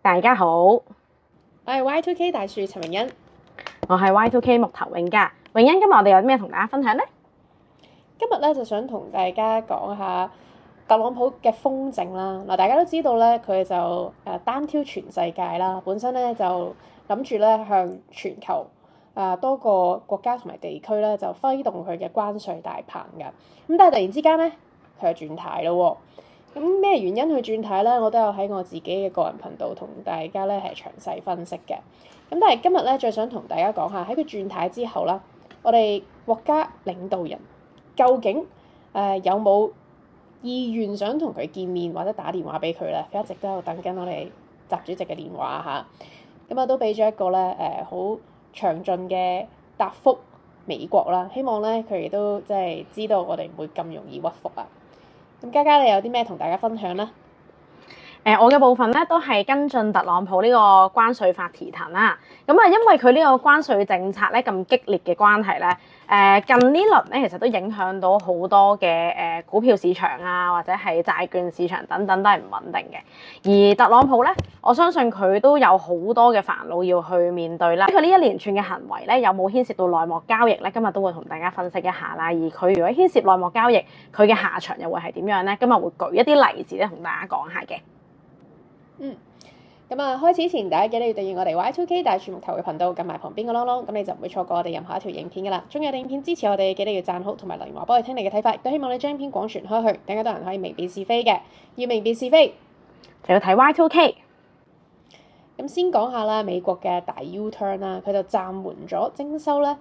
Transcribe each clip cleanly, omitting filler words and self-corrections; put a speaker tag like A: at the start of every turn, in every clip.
A: 大家好，
B: 我係 Y2K 大樹陳榮欣，
A: 我係 Y2K 木頭永嘉。永欣，今日我哋有啲咩同大家分享呢？
B: 今日咧就想同大家講下特朗普嘅風景啦。嗱，大家都知道咧，佢就單挑全世界啦，本身咧就諗住咧向全球多個國家同埋地區咧就揮動佢嘅關稅大棒㗎。咁但係突然之間咧，佢就轉軚咯喎。咁咩原因去轉軚咧？我都有喺我自己嘅個人頻道同大家咧係詳細分析嘅。咁但係今日咧，最想同大家講下喺佢轉軚之後啦，我哋國家領導人究竟有冇意願想同佢見面或者打電話俾佢咧？佢一直都喺度等緊我哋習主席嘅電話嚇。咁都俾咗一個咧好詳盡嘅答覆美國啦。希望咧佢亦都即係知道我哋唔會咁容易屈服啊。咁嘉嘉，你有啲咩同大家分享咧？
A: 我嘅部分咧都係跟進特朗普呢個關稅法提騰啦。因為佢呢個關稅政策咧咁激烈嘅關係咧，近呢輪咧其實都影響到好多嘅股票市場啊，或者係債券市場等等都係唔穩定嘅。而特朗普咧，我相信佢都有好多嘅煩惱要去面對啦。佢呢一連串嘅行為咧，有冇牽涉到內幕交易咧？今日都會同大家分析一下啦。而佢如果牽涉內幕交易，佢嘅下場又會係點樣咧？今日會舉一啲例子咧，同大家講下嘅。
B: 開始前，大家記得要訂閱我哋 Y2K 大樹木頭嘅頻道，撳埋旁邊個啷啷，咁你就唔會錯過我哋任何一條影片噶啦。中意我哋影片支持我哋，記得要讚好同埋留言話俾我哋聽你嘅睇法，亦都希望你將影片廣傳開去，更加多人可以明辨是非嘅。要明辨是非，
A: 就要睇 Y2K。
B: 咁先講下啦，美國嘅大 U-turn 啦，佢就暫緩咗徵收咧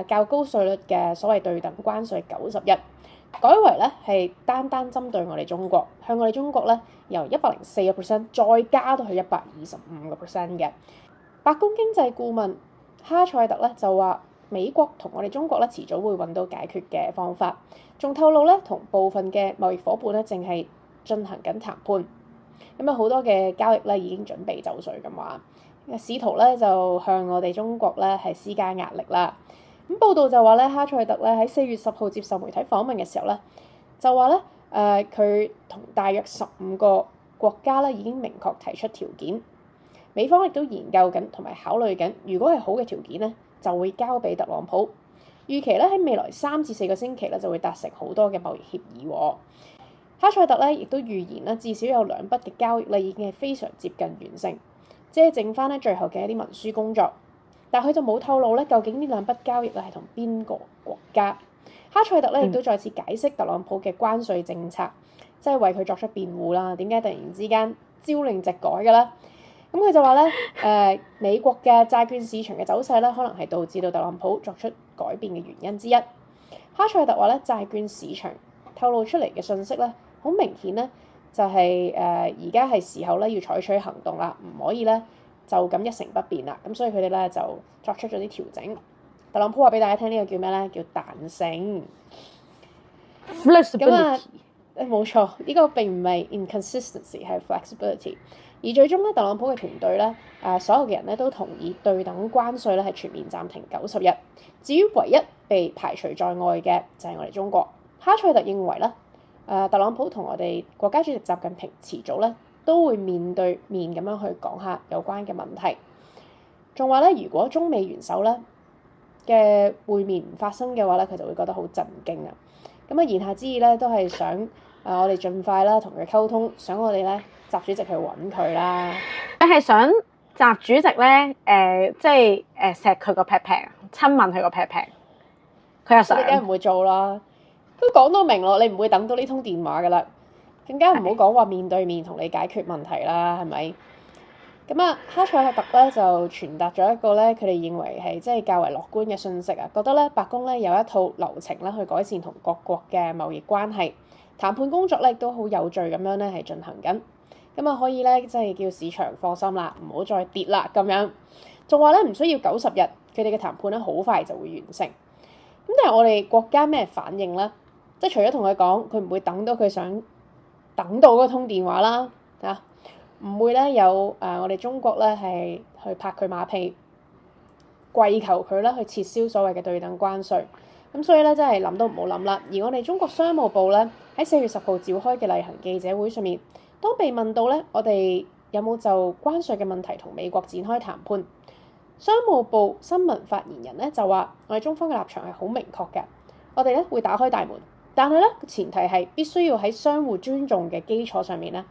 B: 較高稅率嘅所謂對等關稅91%，改為咧係單針對我哋中國，向我哋中國咧由104%再加到去125%嘅。白宮經濟顧問哈塞特咧就話，美國同我哋中國咧遲早會揾到解決嘅方法，仲透露咧同部分嘅貿易伙伴咧正係進行緊談判。咁好多嘅交易咧已經準備就緒咁話，試圖咧就向我哋中國咧係施加壓力啦。咁報道就話咧，哈塞特咧喺4月10號接受媒體訪問嘅時候咧，就話咧佢同大約15個國家咧已經明確提出條件，美方亦都研究緊同埋考慮緊，如果係好嘅條件咧，就會交俾特朗普。預期咧喺未來3至4個星期咧就會達成好多嘅貿易協議喎。哈塞特咧亦都預言啦，至少有2筆嘅交易咧已經係非常接近完成，即係剩翻咧最後嘅一啲文書工作。但佢就冇透露咧，究竟呢2筆交易咧係同邊個國家？哈塞特咧亦都再次解釋特朗普嘅關稅政策，即係為佢作出辯護啦。點解突然之間朝令夕改嘅咧？咁佢就話咧，美國嘅債券市場嘅走勢咧，可能係導致到特朗普作出改變嘅原因之一。哈塞特話咧，債券市場透露出嚟嘅信息咧，好明顯咧，就係而家係時候咧要採取行動啦，唔可以咧就咁一成不變啦。咁所以佢哋咧就作出咗啲調整。特朗普話俾大家聽，呢個叫咩咧？叫彈性。
A: Flexibility。
B: 冇錯，呢個並唔係 inconsistency，係 flexibility。而最終咧，特朗普嘅團隊咧，所有嘅人咧都同意對等關稅咧係全面暫停90日。至於唯一被排除在外嘅就係我哋中國。哈塞特認為咧，特朗普同我哋國家主席習近平遲早咧都會面對面咁樣去講下有關嘅問題。仲話咧，如果中美元首咧嘅會面唔發生嘅話咧，佢就會覺得好震驚啊！咁言下之意咧，都係想我哋盡快啦同佢溝通，想我哋咧習主席去揾佢啦。
A: 你係想習主席咧即係錫佢個 pat pat，親吻佢個 pat pat，佢又想。
B: 你梗係唔會做啦，都講到明咯，你唔會等到呢通電話噶啦，更加唔好講話面對面同你解決問題啦，係咪？咁哈塞特咧就傳達咗一個咧，佢哋認為係即係較為樂觀嘅訊息啊，覺得咧白宮咧有一套流程咧去改善同各國嘅貿易關係，談判工作咧亦都好有序咁樣咧係進行緊，可以咧即係叫市場放心啦，唔好再跌啦咁樣，仲話咧唔需要90日，佢哋嘅談判咧好快就會完成。咁但係我哋國家咩反應咧？即係除咗同佢講，佢唔會等到佢想等到嗰通電話啦，唔會咧有我哋中國咧係去拍佢馬屁，跪求佢咧去撤銷所謂嘅對等關稅。咁所以咧真係諗都唔好諗啦。而我哋中國商務部咧喺4月10號召開嘅例行記者會上面，當被問到咧我哋有冇就關稅嘅問題同美國展開談判。商務部新聞發言人咧就話：我哋中方嘅立場係好明確嘅，我哋咧會打開大門，但係咧前提係必須要喺相互尊重嘅基礎上面咧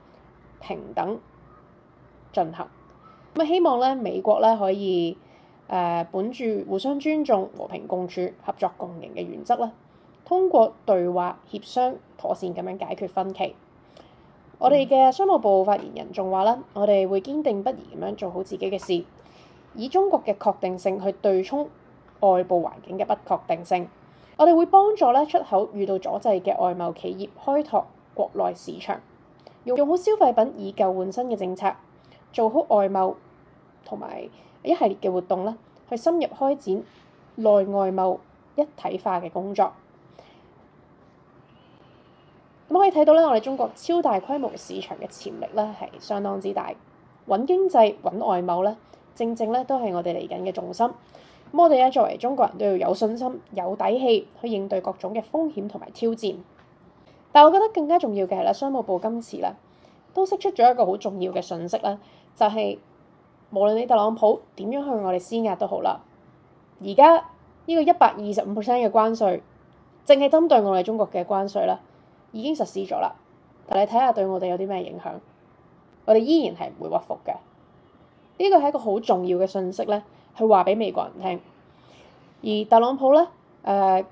B: 平等進行。咁希望咧美國咧可以本住互相尊重、和平共處、合作共贏嘅原則啦，通過對話協商妥善咁樣解決分歧。我哋嘅商務部發言人仲話啦，我哋會堅定不移咁樣做好自己嘅事，以中國嘅確定性去對沖外部環境嘅不確定性。我哋會幫助咧出口遇到阻滯嘅外貿企業開拓國內市場，用好消費品以舊換新嘅政策，做好外貿同埋一系列嘅活動咧，去深入開展內外貿一體化嘅工作。咁可以睇到咧，我哋中國超大規模市場嘅潛力咧係相當之大，穩經濟、穩外貿咧，正正咧都係我哋嚟緊嘅重心。咁我哋咧作為中國人都要有信心、有底氣去應對各種嘅風險同埋挑戰。但係我覺得更加重要嘅係咧，商務部今次咧都釋出咗一個好重要嘅訊息咧，就係無論你特朗普點樣向我哋施壓都好啦，而家呢個125%嘅關稅，淨係針對我哋中國嘅關稅啦，已經實施咗啦。但你睇下對我哋有啲咩影響？我哋依然係唔會屈服嘅。呢個係一個好重要嘅訊息咧，去話俾美國人聽。而特朗普咧，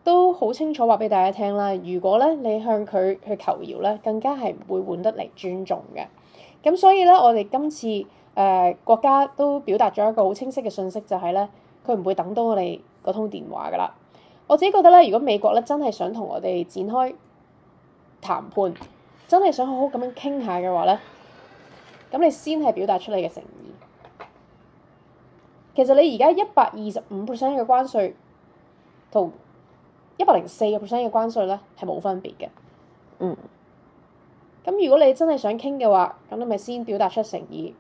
B: 都好清楚話俾大家聽啦。如果咧你向佢去求饒咧，更加係唔會換得嚟尊重嘅。咁所以咧，我哋今次國家都表達咗一個好清晰嘅訊息，就係咧，佢唔會等到我哋嗰通電話噶啦。我自己覺得咧，如果美國咧真係想同我哋展開談判，真係想好好咁樣傾下嘅話咧，咁你先係表達出你嘅誠意。其實你而家125%嘅關稅同104%嘅關稅咧係冇分別嘅。咁如果你真係想傾嘅話，咁你咪先表達出誠意，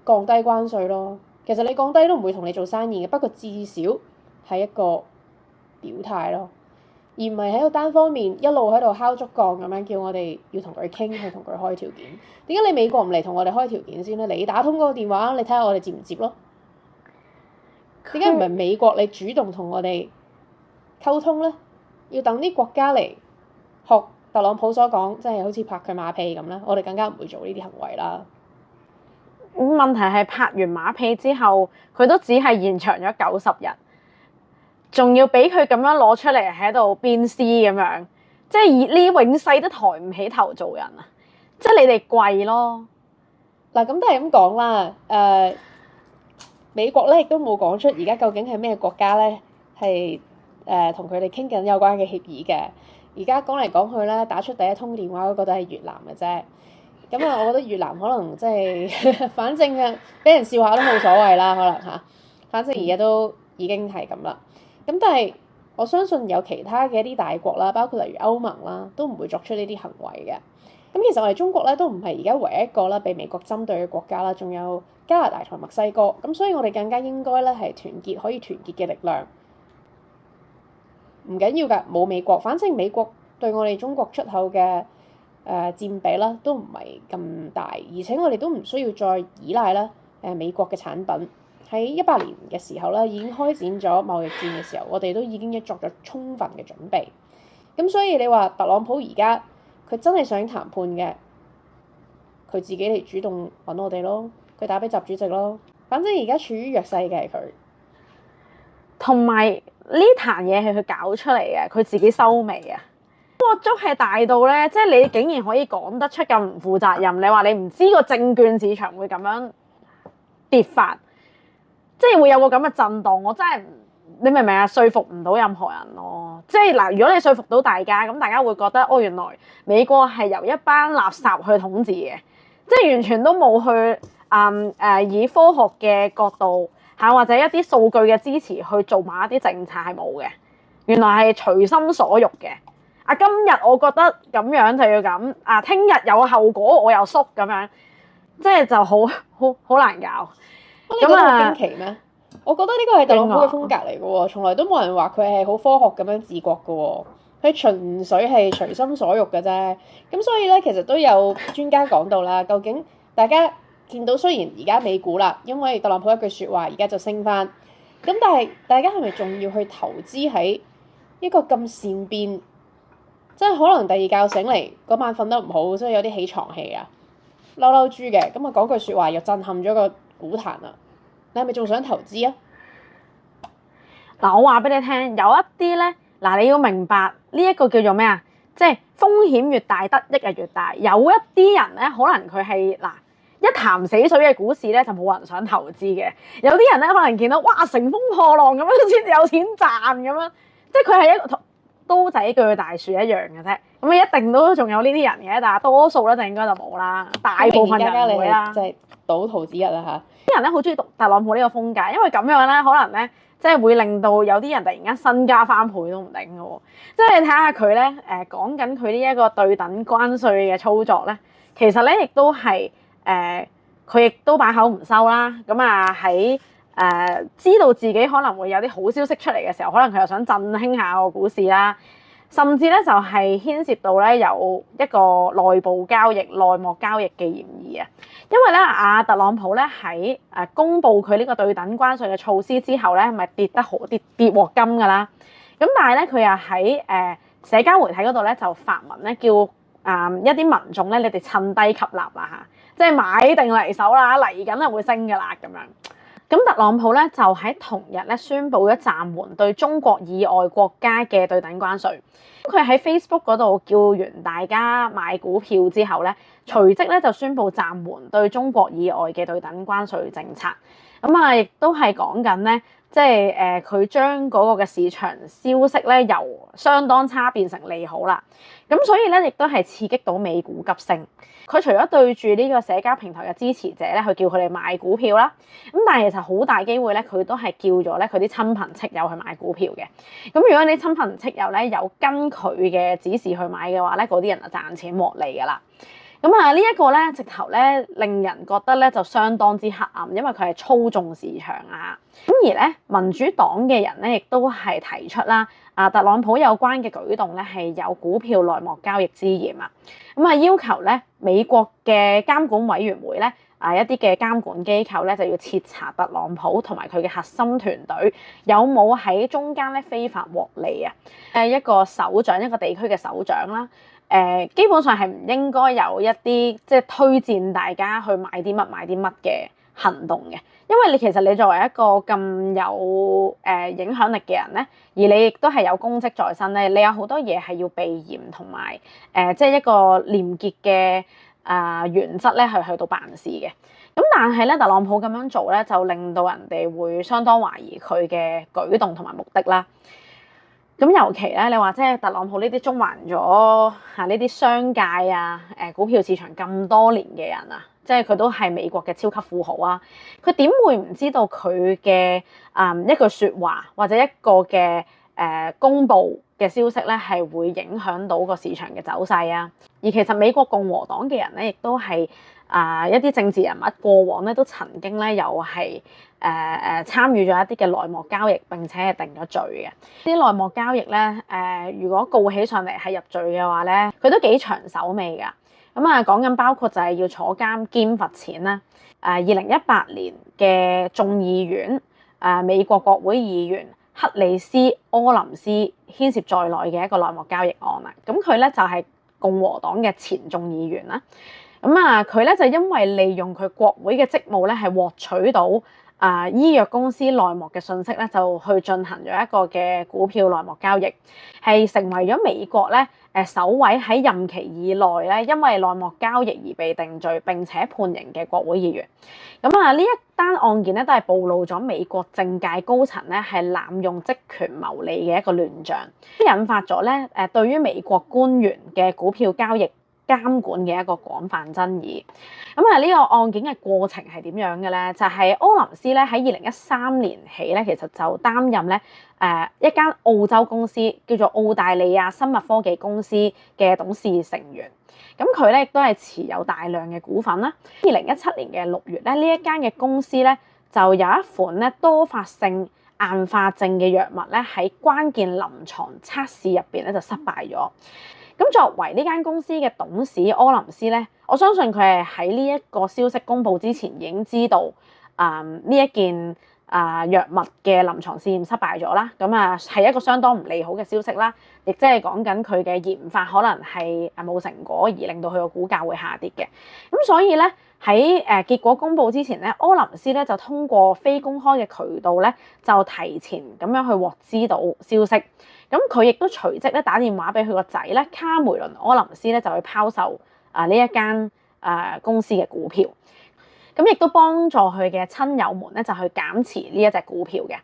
B: 降低關稅咯。其實你降低都唔會同你做生意嘅，不過至少係一個表態咯，而唔係喺度單方面一路喺度敲竹槓咁樣叫我哋要同佢傾，去同佢開條件。點解你美國唔嚟同我哋開條件先咧？你打通嗰個電話，你睇下我哋接唔接咯？點解唔係美國你主動同我哋溝通咧？要等啲國家嚟學特朗普所講，即係好似拍佢馬屁咁啦，我哋更加唔會做呢啲行為啦。
A: 問題係拍完馬屁之後，佢都只係延長咗90日，仲要俾佢咁樣攞出嚟喺度鞭屍咁樣，即係你永世都抬唔起頭做人啊！即係你哋貴咯。
B: 嗱，咁都係咁講啦。美國咧亦都冇講出而家究竟係咩國家咧係同佢哋傾緊有關嘅協議嘅。而家講嚟講去咧，打出第一通電話嗰個都係越南嘅啫。咁啊，我覺得越南可能即係反正啊，俾人笑下都冇所謂啦，可能嚇。反正而家都已經係咁啦。咁但係我相信有其他嘅一啲大國啦，包括例如歐盟啦，都唔會作出呢啲行為嘅。咁其實我哋中國咧都唔係而家唯一一個啦被美國針對嘅國家啦，仲有加拿大同墨西哥。咁所以我哋更加應該咧係團結可以團結嘅力量。唔緊要㗎，冇美國，反正美國對我哋中國出口嘅佔比啦都唔係咁大，而且我哋都唔需要再依賴啦美國嘅產品。喺18年嘅時候咧已經開展咗貿易戰嘅時候，我哋都已經作咗充分嘅準備。咁所以你話特朗普而家佢真係想談判嘅，佢自己嚟主動揾我哋咯，佢打俾習主席咯。反正而家處於弱勢嘅係佢，
A: 同埋呢壇嘢係佢搞出嚟嘅，佢自己收尾啊！個足係大到咧，即係你竟然可以講得出咁唔負責任。你話你唔知個證券市場會咁樣跌法，即係會有個咁嘅震盪，我真係你明唔明啊？說服唔到任何人咯。即係嗱，如果你說服到大家，咁大家會覺得哦，原來美國係由一班垃圾去統治嘅，即係完全都冇去以科學嘅角度嚇或者一啲數據嘅支持去做某一啲政策係冇嘅。原來係隨心所欲嘅。今日我覺得咁樣就要咁，聽日有後果我又縮咁樣，即係就好難搞。
B: 你覺得好驚奇咩？我覺得呢個係特朗普嘅風格嚟嘅喎，從來都冇人話佢係好科學咁樣治國嘅喎，佢純粹係隨心所欲嘅啫。咁所以咧，其實都有專家講到啦，究竟大家見到雖然而家美股啦，因為特朗普一句説話，而家就升翻。咁但係大家係咪仲要去投資喺一個咁善變？即係可能第二覺醒嚟嗰晚瞓得唔好，所以有啲起床氣啊，嬲嬲豬嘅。咁啊講句説話又震撼咗個股壇啦。你係咪仲想投資啊？
A: 嗱，我話俾你聽，有一啲咧，嗱，你要明白呢一個叫做咩啊？即係風險越大，得益係越大。有一啲人咧，可能佢係嗱一潭死水嘅股市咧，就冇人想投資嘅。有啲人咧，可能見到哇乘風破浪咁樣先有錢賺咁樣，即係佢係一個刀仔鋸大樹一樣嘅啫。咁啊，一定都仲有呢啲人嘅，但係多數咧就應該就冇啦。大部分人唔會啦。
B: 即係賭徒之一啦嚇。
A: 啲人咧好中意讀特朗普呢個風格，因為咁樣咧，可能咧即係會令到有啲人突然間身家翻倍都唔定嘅喎。即係你睇下佢咧，講緊佢呢一個對等關稅嘅操作咧，其實咧亦都係佢亦都把口唔收啦。咁啊喺知道自己可能會有啲好消息出嚟嘅時候，可能佢又想振興下個股市啦。甚至咧就係牽涉到咧有一個內部交易、內幕交易嘅嫌疑啊！因為咧特朗普咧喺公布佢呢個對等關稅嘅措施之後咧，咪跌鑊金㗎啦。咁但係咧佢又喺社交媒體嗰度咧就發文咧叫一啲民眾咧，你哋趁低吸納啦嚇，即係買定離手啦，嚟緊係會升㗎啦咁樣。咁特朗普咧就喺同日咧宣布咗暫緩對中國以外國家嘅對等關稅。佢喺 Facebook 嗰度叫完大家買股票之後咧，隨即咧就宣布暫緩對中國以外嘅對等關稅政策。咁啊，亦都係講緊咧，即係佢將嗰個嘅市場消息咧由相當差變成利好啦。咁所以咧，亦都係刺激到美股急升。佢除咗對住呢個社交平台嘅支持者咧，去叫佢哋買股票啦。咁但係其實好大機會咧，佢都係叫咗咧佢啲親朋戚友去買股票嘅。咁如果你親朋戚友咧有跟佢嘅指示去買嘅話咧，嗰啲人就賺錢獲利㗎啦。咁啊，呢一個咧，直頭咧令人覺得咧就相當之黑暗，因為佢係操縱市場啊。咁而咧民主黨嘅人咧，亦都係提出啦，特朗普有關嘅舉動咧係有股票內幕交易之嫌啊。咁啊，要求咧美國嘅監管委員會咧一啲嘅監管機構咧就要徹查特朗普同埋佢嘅核心團隊有冇喺中間咧非法獲利啊。一個首長，一個地區嘅首長啦。基本上係唔應該有一啲即係推薦大家去買啲乜嘅行動嘅，因為其實你作為一個咁有影響力嘅人咧，而你亦都係有公職在身咧，你有好多嘢係要避嫌同埋即係一個廉潔嘅原則咧去到辦事嘅。咁但係咧，特朗普咁樣做咧，就令到人哋會相當懷疑佢嘅舉動同埋目的啦。咁尤其咧，你話即係特朗普呢啲縱橫咗呢啲商界股票市場咁多年嘅人啊，即係佢都係美國嘅超級富豪啊，佢點會唔知道佢嘅一句説話或者一個嘅公佈嘅消息咧係會影響到個市場嘅走勢啊？而其實美國共和黨嘅人咧，亦都係一啲政治人物過往咧都曾經咧又係參與咗一啲嘅內幕交易，並且係定咗罪嘅。啲內幕交易咧如果告起上嚟係入罪嘅話咧，佢都幾長手尾㗎。咁講緊包括就係要坐監兼罰錢啦。2018年嘅眾議院美國國會議員克里斯柯林斯牽涉在內嘅一個內幕交易案啦。咁佢咧就係共和黨嘅前眾議員啦。咁佢咧就因為利用佢國會嘅職務咧，係獲取到醫藥公司內幕嘅信息咧，就去進行咗一個嘅股票內幕交易，係成為咗美國咧首位喺任期以內咧，因為內幕交易而被定罪並且判刑嘅國會議員。咁呢一單案件咧都係暴露咗美國政界高層咧係濫用職權牟利嘅一個亂象，引發咗咧對於美國官員嘅股票交易監管嘅一個廣泛爭議。呢個案件嘅過程係點樣嘅咧？就係柯林斯咧喺2013年起咧，其實就擔任咧一間澳洲公司叫做澳大利亞生物科技公司嘅董事成員。咁佢咧亦都係持有大量嘅股份啦。2017年嘅6月咧，呢一間嘅公司咧就有一款咧多發性硬化症嘅藥物咧喺關鍵臨床測試入邊咧就失敗咗。咁作為呢間公司嘅董事柯林斯咧，我相信佢係喺呢一個消息公佈之前已經知道呢一件藥物嘅臨床試驗失敗咗啦，咁係一個相當唔利好嘅消息啦，亦即係講緊佢嘅研發可能係冇成果，而令到佢個股價會下跌嘅。咁所以咧喺結果公佈之前咧，柯林斯咧就通過非公開嘅渠道咧就提前咁樣去獲知到消息。咁佢亦都隨即咧打電話俾佢個仔咧卡梅倫柯林斯咧就去拋售呢一間公司嘅股票。咁亦都幫助佢嘅親友們咧就去減持呢一隻股票嘅。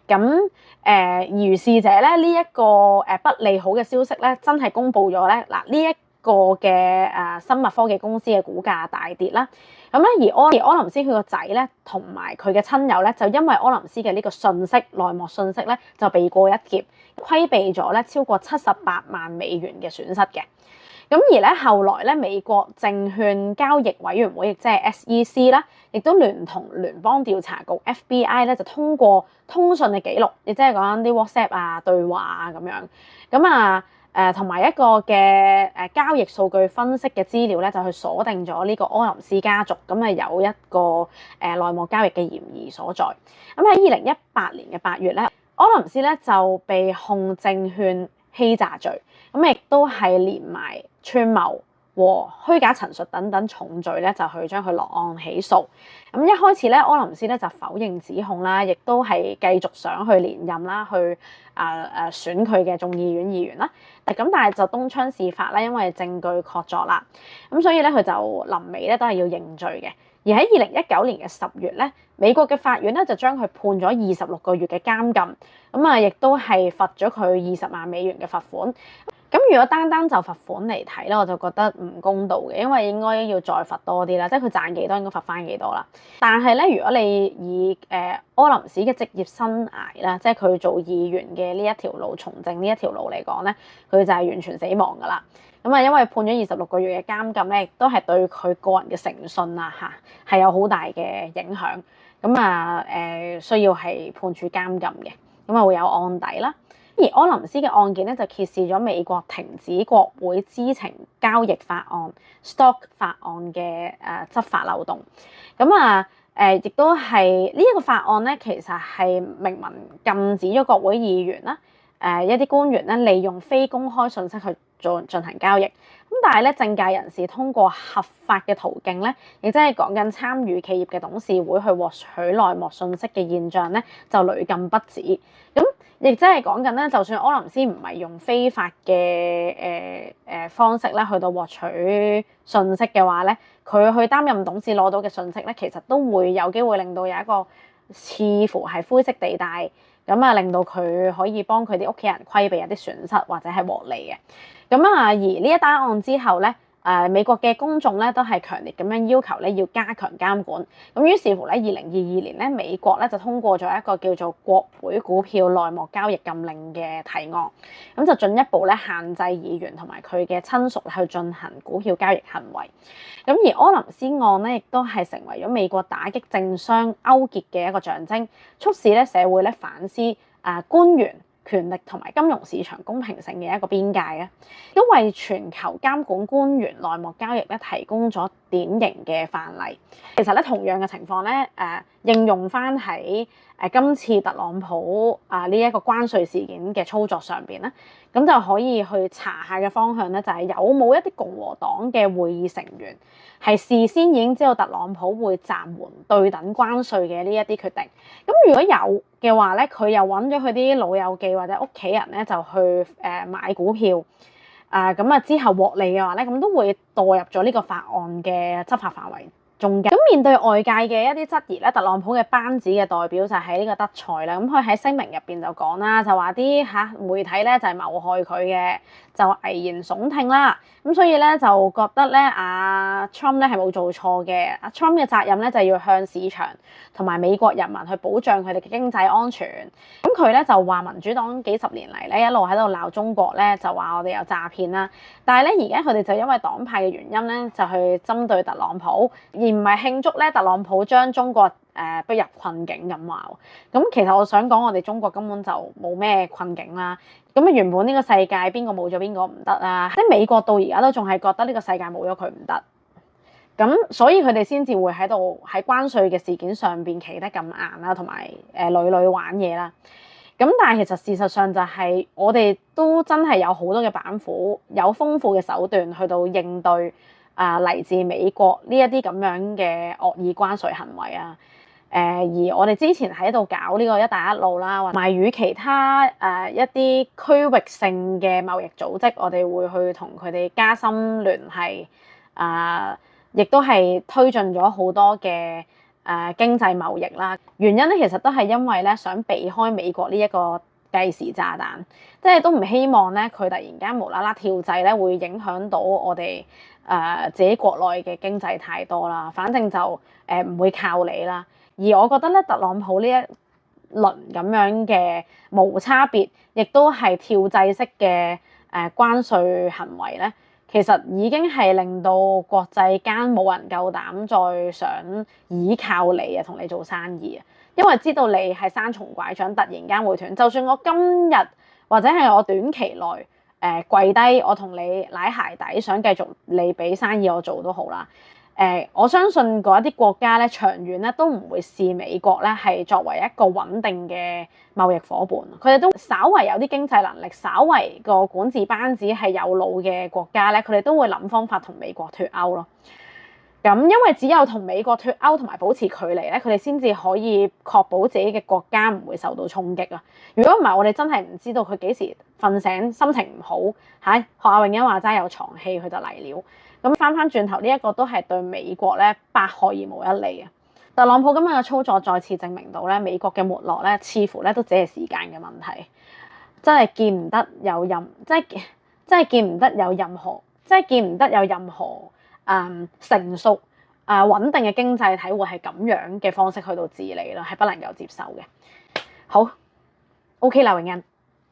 A: 咁如是者咧呢一個不利好嘅消息咧真係公佈咗咧，嗱呢一個嘅生物科技公司嘅股價大跌啦。咁咧而柯林斯佢個仔咧同埋佢嘅親友咧就因為柯林斯嘅呢個信息內幕信息咧就避過一劫，規避咗咧超過78萬美元嘅損失嘅。咁而咧後來咧美國證券交易委員會亦即係 SEC 啦，亦都聯同聯邦調查局 FBI 咧就通過通訊嘅記錄，亦即係講緊啲 WhatsApp 對話咁樣。咁同埋一個嘅交易數據分析嘅資料咧，就去鎖定咗呢個柯林斯家族，咁有一個內幕交易嘅嫌疑所在。咁喺2018年嘅8月咧，柯林斯咧就被控證券欺詐罪，咁亦都係連埋串謀和虛假陳述等等重罪咧，就去將佢落案起訴。咁一開始咧，柯林斯咧就否認指控啦，亦都係繼續想去連任啦，去選佢嘅眾議院議員啦。咁但係就東窗事發啦，因為證據確鑿啦，咁所以咧佢就臨尾咧都係要認罪嘅。而喺2019年嘅10月咧，美國嘅法院咧就將佢判咗26個月嘅監禁，咁亦都係罰咗佢20萬美元嘅罰款。咁如果單單就罰款嚟睇咧，我就覺得唔公道嘅，因為應該要再罰多啲啦，即係佢賺幾多應該罰翻幾多啦。但係咧，如果你以柯林斯嘅職業生涯啦，即係佢做議員嘅呢一條路，從政呢一條路嚟講咧，佢就係完全死亡噶啦。咁因為判咗26個月嘅監禁咧，亦都係對佢個人嘅誠信係有好大嘅影響。咁需要係判處監禁嘅，咁會有案底啦。而柯林斯嘅案件咧就揭示咗美國停止國會知情交易法案 （Stock 法案）嘅執法漏洞。亦都係呢一個法案咧，其實係明文禁止咗國會議員啦、一啲官員咧利用非公開信息去進行交易。咁但係咧，政界人士通過合法嘅途徑咧，亦即係講緊參與企業嘅董事會去獲取內幕信息嘅現象咧，就屢禁不止。咁亦即係講緊咧，就算柯林斯唔係用非法嘅方式咧去到獲取信息嘅話咧，佢去擔任董事攞到嘅信息咧，其實都會有機會令到有一個似乎係灰色地帶，令到佢可以幫佢啲屋企人規避一啲損失或者係獲利嘅。而呢一單案之後咧，美國嘅公眾咧都係強烈咁樣要求咧要加強監管。咁於是乎咧，2022年咧，美國咧就通過咗一個叫做國會股票內幕交易禁令嘅提案，咁就進一步咧限制議員同埋佢嘅親屬去進行股票交易行為。咁而柯林斯案咧，亦都係成為咗美國打擊政商勾結嘅一個象徵，促使咧社會咧反思官員權力同埋金融市場公平性嘅一個邊界啊，都為全球監管官員內幕交易咧提供咗典型嘅範例。其實咧，同樣嘅情況咧，應用翻喺今次特朗普呢一個關稅事件嘅操作上邊咧，咁就可以去查下嘅方向咧，就係有冇一啲共和黨嘅會議成員係事先已經知道特朗普會暫緩對等關稅嘅呢一啲決定。咁如果有嘅話咧，佢又揾咗佢啲老友記或者屋企人咧，就去買股票，之後獲利嘅話咧，咁都會墮入咗呢個法案嘅執法範圍中嘅。咁面對外界嘅一啲質疑咧，特朗普嘅班子嘅代表就係呢個德賽啦。咁佢喺聲明入邊就講啦，就話啲媒體咧就係謀害佢嘅，就危言聳聽啦。咁所以咧就覺得咧Trump 咧係冇做錯嘅。Trump 嘅責任咧就要向市場同埋美國人民去保障佢哋嘅經濟安全。咁佢咧就話民主黨幾十年嚟咧一路喺度鬧中國咧，就話我哋有詐騙啦。但係咧而家佢哋就因為黨派嘅原因咧，就去針對特朗普，而唔係慶祝咧特朗普將中國逼入困境咁話。咁其實我想講，我哋中國根本就冇咩困境啦。咁原本呢個世界邊個冇咗邊個唔得啊？即係美國到而家都仲係覺得呢個世界冇咗佢唔得。咁所以佢哋先至會喺關稅嘅事件上邊企得咁硬啦，同埋屢屢玩嘢啦。咁但係其實事實上就係我哋都真係有好多嘅板斧，有豐富嘅手段去到應對嚟自美國呢一啲咁樣嘅惡意關稅行為啊。而我哋之前喺度搞呢個一帶一路啦，同埋與其他一啲區域性嘅貿易組織，我哋會去同佢哋加深聯繫，亦都係推進咗好多嘅經濟貿易啦。原因咧其實都係因為咧想避開美國呢一個計時炸彈，即係都唔希望咧佢突然間無啦啦跳掣咧會影響到我哋自己國內嘅經濟太多啦。反正就唔會靠你啦。而我覺得咧，特朗普呢一輪咁樣嘅無差別，亦都係跳掣式嘅關稅行為咧，其實已經係令到國際間冇人夠膽再想依靠你啊，同你做生意啊，因為知道你係生蟲拐杖，突然間會斷。就算我今日或者係我短期內跪低，我同你舐鞋底，想繼續你俾生意我做都好啦。我相信嗰一啲國家咧，長遠咧都唔會視美國咧係作為一個穩定嘅貿易夥伴。佢哋都稍為有啲經濟能力，稍為個管治班子係有腦嘅國家咧，佢哋都會諗方法同美國脫鈎咯。咁因為只有同美國脫鈎同埋保持距離咧，佢哋先至可以確保自己嘅國家唔會受到衝擊啊！如果唔係，我哋真係唔知道佢幾時瞓醒，心情唔好嚇，學阿泳欣話齋有床氣，佢就嚟了。咁翻轉頭呢一個都係對美國咧百害而無一利啊！特朗普咁樣嘅操作再次證明到咧，美國嘅沒落咧，似乎咧都只係時間嘅問題，真係見唔得有任何成熟穩定嘅經濟體會係咁樣嘅方式去到治理啦，係不能夠接受嘅。好 OK 啦，泳欣。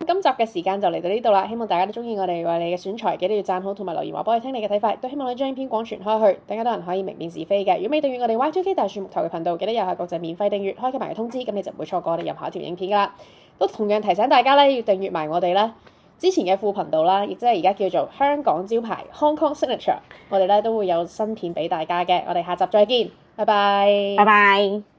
B: 今集嘅時間就嚟到呢度啦，希望大家都中意我哋為你嘅選材，記得要讚好同埋留言話俾我聽你嘅睇法，都希望你將影片廣傳開去，更加多人可以明辨是非嘅。如果未訂閱我哋 Y2K 大樹木頭嘅頻道，記得右下角就免費訂閱，開啟埋通知，咁你就唔會錯過我哋任何一條影片噶啦。都同樣提醒大家咧，要訂閱埋我哋咧之前嘅副頻道啦，亦即係而家叫做香港招牌 Hong Kong Signature，我哋咧都會有新片俾大家嘅。我哋下集再見，拜拜。
A: 拜拜。